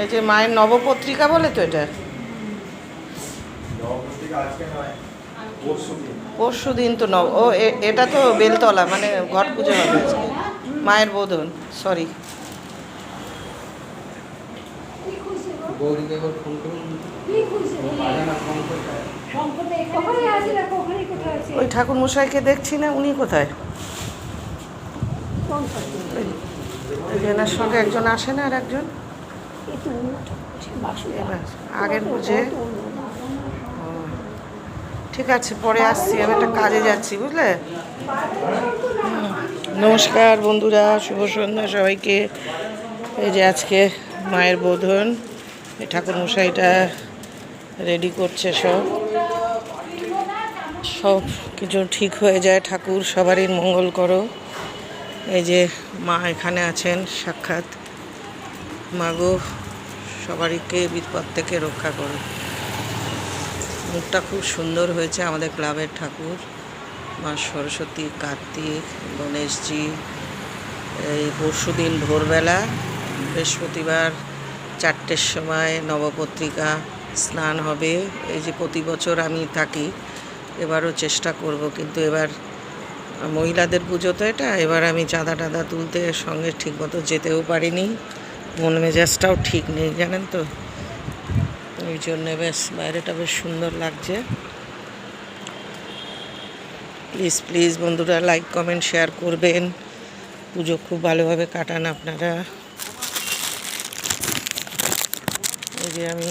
এই যে মায়ের নবপত্রিকা বলে তো এটা, পরশু দিন তো এটা তো বেলতলা, মানে ঘট পুজো হবে আজকে, মায়ের বোধন, সরি। ওই ঠাকুর মশাইকে দেখছি না, উনি কোথায়? এনার সঙ্গে একজন আসে না, আর একজন আগের বুঝে। ঠিক আছে, পরে আসছি, আমি একটা কাজে যাচ্ছি, বুঝলে। নমস্কার বন্ধুরা, শুভ সন্ধ্যা সবাইকে। এই যে আজকে মায়ের বোধন, এই ঠাকুর মশাইটা রেডি করছে, সব কিছু ঠিক হয়ে যায়। ঠাকুর সবারই মঙ্গল করো। এই যে মা এখানে আছেন সাক্ষাৎ, মাগো সবারইকে বিপদ থেকে রক্ষা করো। মুখটা খুব সুন্দর হয়েছে আমাদের ক্লাবের ঠাকুর, মা সরস্বতী, কার্তিক, গণেশজি। এই পরশুদিন ভোরবেলা বৃহস্পতিবার 4টের সময় নবপত্রিকা স্নান হবে। এই যে প্রতি বছর আমি থাকি, এবারও চেষ্টা করব, কিন্তু এবার মহিলাদের পুজো তো এটা, এবার আমি চাঁদা টাদা তুলতে সঙ্গে ঠিকমতো যেতেও পারিনি, মন মেজাজটাও ঠিক নেই জানেন তো, ওই জন্যে। বেশ বাইরেটা বেশ সুন্দর লাগছে। প্লিজ প্লিজ বন্ধুরা লাইক কমেন্ট শেয়ার করবেন, পুজো খুব ভালোভাবে কাটান আপনারা। এই যে আমি